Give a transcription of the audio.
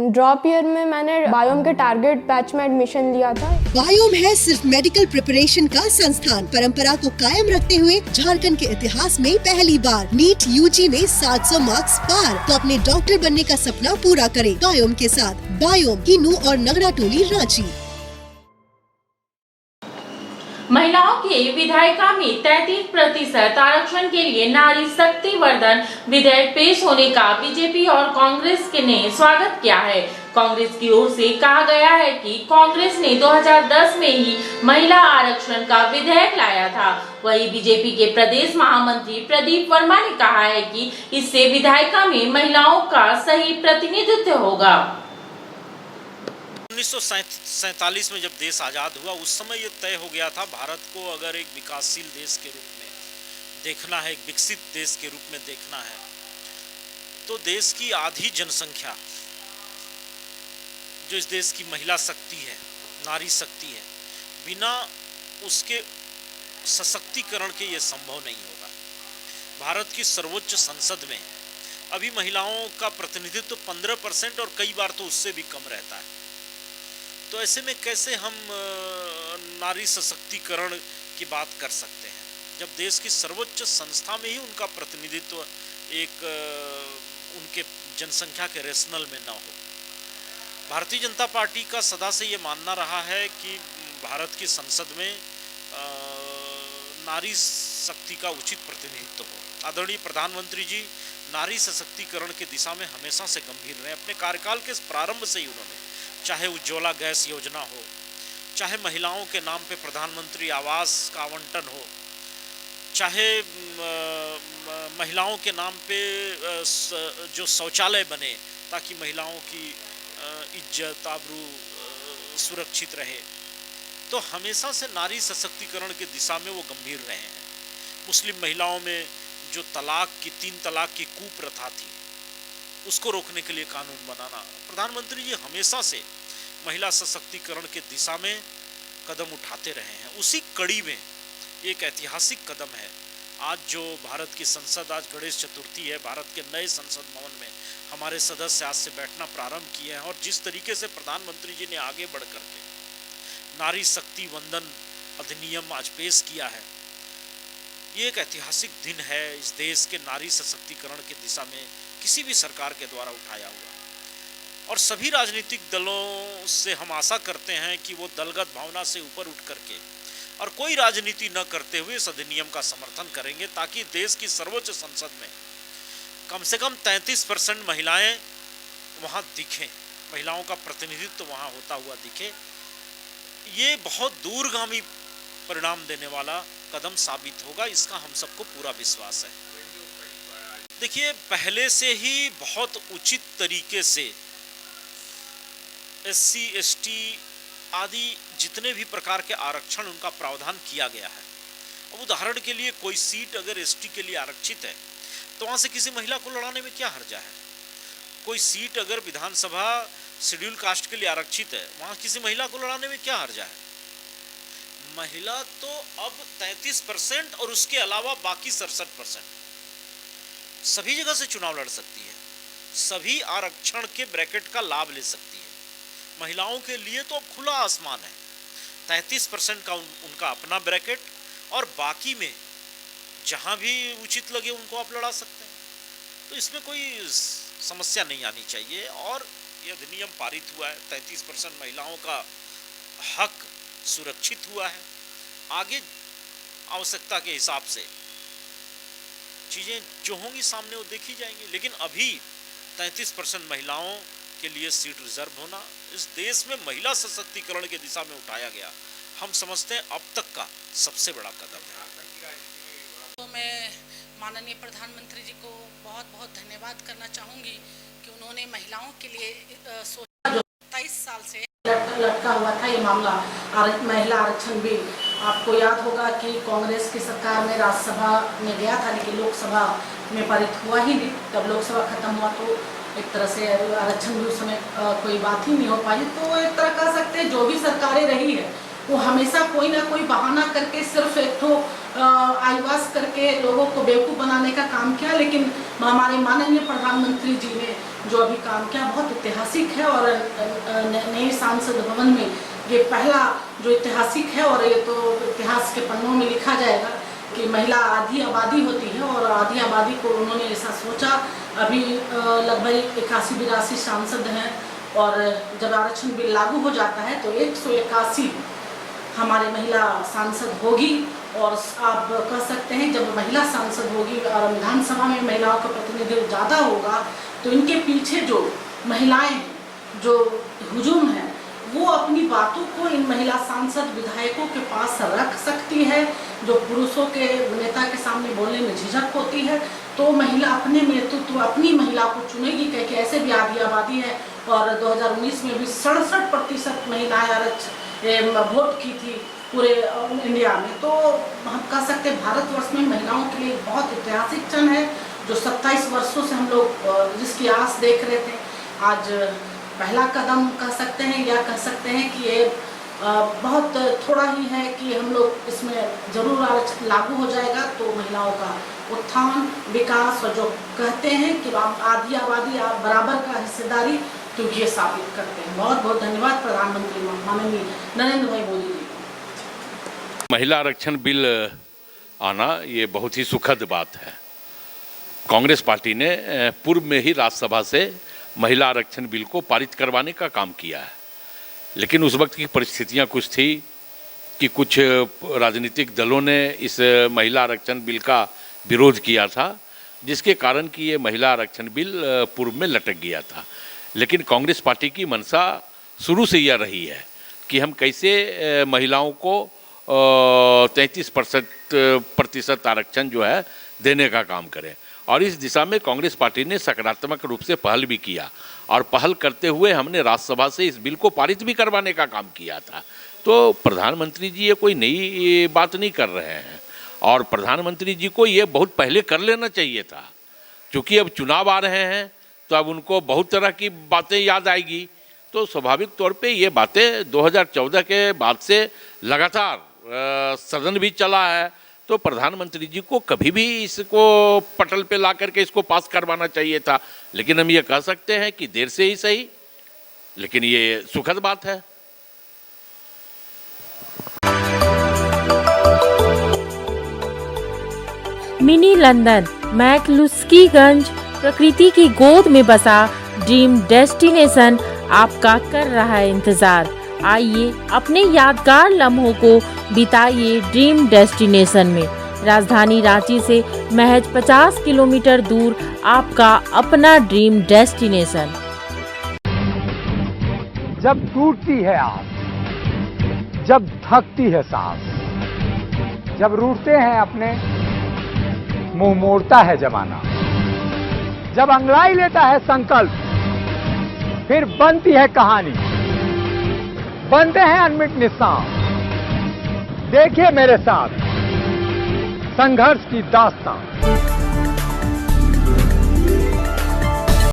Drop year में मैंने biome के टारगेट बैच में एडमिशन लिया था। बायोम है सिर्फ मेडिकल प्रिपरेशन का संस्थान। परंपरा को कायम रखते हुए झारखंड के इतिहास में पहली बार नीट यूजी में 700 मार्क्स पार। तो अपने डॉक्टर बनने का सपना पूरा करें बायोम के साथ। बायोम किन्नू और नगड़ा टोली रांची। महिलाओं के विधायिका में 33% आरक्षण के लिए नारी शक्ति वर्धन विधेयक पेश होने का बीजेपी और कांग्रेस ने स्वागत किया है। कांग्रेस की ओर से कहा गया है कि कांग्रेस ने 2010 में ही महिला आरक्षण का विधेयक लाया था। वहीं बीजेपी के प्रदेश महामंत्री प्रदीप वर्मा ने कहा है कि इससे विधायिका में महिलाओं का सही प्रतिनिधित्व होगा। 1947 में जब देश आज़ाद हुआ उस समय ये तय हो गया था, भारत को अगर एक विकासशील देश के रूप में देखना है, एक विकसित देश के रूप में देखना है, तो देश की आधी जनसंख्या जो इस देश की महिला शक्ति है, नारी शक्ति है, बिना उसके सशक्तिकरण के ये संभव नहीं होगा। भारत की सर्वोच्च संसद में अभी महिलाओं का प्रतिनिधित्व 15% और कई बार तो उससे भी कम रहता है। तो ऐसे में कैसे हम नारी सशक्तिकरण की बात कर सकते हैं जब देश की सर्वोच्च संस्था में ही उनका प्रतिनिधित्व एक उनके जनसंख्या के रेशनल में न हो। भारतीय जनता पार्टी का सदा से ये मानना रहा है कि भारत की संसद में नारी शक्ति का उचित प्रतिनिधित्व हो। आदरणीय प्रधानमंत्री जी नारी सशक्तिकरण की दिशा में हमेशा से गंभीर रहे। अपने कार्यकाल के प्रारंभ से ही उन्होंने, चाहे उज्ज्वला गैस योजना हो, चाहे महिलाओं के नाम पे प्रधानमंत्री आवास का आवंटन हो, चाहे महिलाओं के नाम पे जो शौचालय बने ताकि महिलाओं की इज्जत आबरू सुरक्षित रहे, तो हमेशा से नारी सशक्तिकरण की दिशा में वो गंभीर रहे हैं। मुस्लिम महिलाओं में जो तीन तलाक की कुप्रथा थी उसको रोकने के लिए कानून बनाना, प्रधानमंत्री जी हमेशा से महिला सशक्तिकरण के दिशा में कदम उठाते रहे हैं। उसी कड़ी में एक ऐतिहासिक कदम है आज जो भारत की संसद, आज गणेश चतुर्थी है, भारत के नए संसद भवन में हमारे सदस्य आज से बैठना प्रारंभ किए हैं और जिस तरीके से प्रधानमंत्री जी ने आगे बढ़ करके नारी शक्ति वंदन अधिनियम आज पेश किया है, ये एक ऐतिहासिक दिन है इस देश के नारी सशक्तिकरण की दिशा में किसी भी सरकार के द्वारा उठाया हुआ। और सभी राजनीतिक दलों से हम आशा करते हैं कि वो दलगत भावना से ऊपर उठ करके और कोई राजनीति न करते हुए इस अधिनियम का समर्थन करेंगे ताकि देश की सर्वोच्च संसद में कम से कम 33% महिलाएं वहाँ दिखें, महिलाओं का प्रतिनिधित्व वहाँ होता हुआ दिखे। ये बहुत दूरगामी परिणाम देने वाला कदम साबित होगा, इसका हम सबको पूरा विश्वास है। देखिए, पहले से ही बहुत उचित तरीके से SC, ST आदि जितने भी प्रकार के आरक्षण उनका प्रावधान किया गया है। अब उदाहरण के लिए कोई सीट अगर ST के लिए आरक्षित है तो वहाँ से किसी महिला को लड़ाने में क्या हर्जा है। कोई सीट अगर विधानसभा शेड्यूल कास्ट के लिए आरक्षित है, वहाँ किसी महिला को लड़ाने में क्या हर्जा है। महिला तो अब 33% और उसके अलावा बाकी 67% सभी जगह से चुनाव लड़ सकती है, सभी आरक्षण के ब्रैकेट का लाभ ले सकती है। महिलाओं के लिए तो अब खुला आसमान है, 33% का उनका अपना ब्रैकेट और बाकी में जहां भी उचित लगे उनको आप लड़ा सकते हैं। तो इसमें कोई समस्या नहीं आनी चाहिए और ये अधिनियम पारित हुआ है, 33% महिलाओं का हक सुरक्षित हुआ है। आगे आवश्यकता के हिसाब से चीज़ें जो होंगी सामने वो देखी जाएंगी, लेकिन अभी 33% महिलाओं के लिए सीट रिजर्व होना इस देश में महिला सशक्तिकरण की दिशा में उठाया गया, हम समझते हैं अब तक का सबसे बड़ा कदम है। तो मैं माननीय प्रधानमंत्री जी को बहुत बहुत धन्यवाद करना चाहूँगी कि उन्होंने महिलाओं के लिए सोचा। 23 साल से लटका हुआ था ये मामला महिला आरक्षण बिल। आपको याद होगा कि कांग्रेस की सरकार में राज्यसभा में गया था लेकिन लोकसभा में पारित हुआ ही नहीं। तब लोकसभा खत्म हुआ तो एक तरह से आरक्षण भी उस समय कोई बात ही नहीं हो पाई। तो एक तरह कह सकते हैं जो भी सरकारें रही है वो हमेशा कोई ना कोई बहाना करके सिर्फ एक तो आईवास करके लोगों को बेवकूफ़ बनाने का काम किया, लेकिन हमारे माननीय प्रधानमंत्री जी ने जो अभी काम किया बहुत ऐतिहासिक है। और नए संसद भवन में ये पहला जो ऐतिहासिक है, और ये तो इतिहास के पन्नों में लिखा जाएगा कि महिला आधी आबादी होती है और आधी आबादी को उन्होंने ऐसा सोचा। अभी लगभग 81-82 सांसद हैं, और जब आरक्षण बिल लागू हो जाता है तो 181 हमारे महिला सांसद होगी। और आप कह सकते हैं जब महिला सांसद होगी और विधानसभा में महिलाओं का प्रतिनिधित्व ज़्यादा होगा तो इनके पीछे जो महिलाएं जो हुजूम है वो अपनी बातों को इन महिला सांसद विधायकों के पास रख सकती है। जो पुरुषों के नेता के सामने बोलने में झिझक होती है, तो महिला अपने नेतृत्व अपनी महिला को चुनेगी, क्योंकि ऐसे भी आधी आबादी है। और 2019 में भी 67% महिलाएं वोट की थी पूरे इंडिया में। तो हम कह सकते हैं भारतवर्ष में महिलाओं के लिए बहुत ऐतिहासिक क्षण है, जो 27 वर्षों से हम लोग जिसकी आस देख रहे थे। आज पहला कदम कह सकते हैं, या कह सकते हैं कि ये बहुत थोड़ा ही है कि हम लोग इसमें जरूर आरक्षण लागू हो जाएगा तो महिलाओं का उत्थान विकास, और जो कहते हैं कि आधी आबादी बराबर का हिस्सेदारी, तो ये साबित करते हैं। बहुत बहुत धन्यवाद प्रधानमंत्री माननीय नरेंद्र भाई मोदी जी। महिला आरक्षण बिल आना ये बहुत ही सुखद बात है। कांग्रेस पार्टी ने पूर्व में ही राज्यसभा से महिला आरक्षण बिल को पारित करवाने का काम किया है, लेकिन उस वक्त की परिस्थितियां कुछ थी कि कुछ राजनीतिक दलों ने इस महिला आरक्षण बिल का विरोध किया था, जिसके कारण कि ये महिला आरक्षण बिल पूर्व में लटक गया था। लेकिन कांग्रेस पार्टी की मंशा शुरू से यह रही है कि हम कैसे महिलाओं को 33% आरक्षण जो है देने का काम करें, और इस दिशा में कांग्रेस पार्टी ने सकारात्मक रूप से पहल भी किया, और पहल करते हुए हमने राज्यसभा से इस बिल को पारित भी करवाने का काम किया था। तो प्रधानमंत्री जी ये कोई नई बात नहीं कर रहे हैं, और प्रधानमंत्री जी को ये बहुत पहले कर लेना चाहिए था, क्योंकि अब चुनाव आ रहे हैं तो अब उनको बहुत तरह की बातें याद आएगी। तो स्वाभाविक तौर पे ये बातें 2014 के बाद से लगातार सदन भी चला है, तो प्रधानमंत्री जी को कभी भी इसको पटल पे ला करके इसको पास करवाना चाहिए था। लेकिन हम ये कह सकते हैं कि देर से ही सही, लेकिन ये सुखद बात है। मिनी लंदन मैक्लुस्कीगंज प्रकृति की गोद में बसा ड्रीम डेस्टिनेशन आपका कर रहा है इंतजार। आइए अपने यादगार लम्हों को बिताइए ड्रीम डेस्टिनेशन में। राजधानी रांची से महज 50 किलोमीटर दूर आपका अपना ड्रीम डेस्टिनेशन। जब टूटती है आस, जब थकती है सांस, जब रूठते हैं अपने, मुंह मोड़ता है जमाना, जब अंगड़ाई लेता है संकल्प, फिर बनती है कहानी, बनते हैं अनमिट निशान। देखिए मेरे साथ संघर्ष की दास्तां।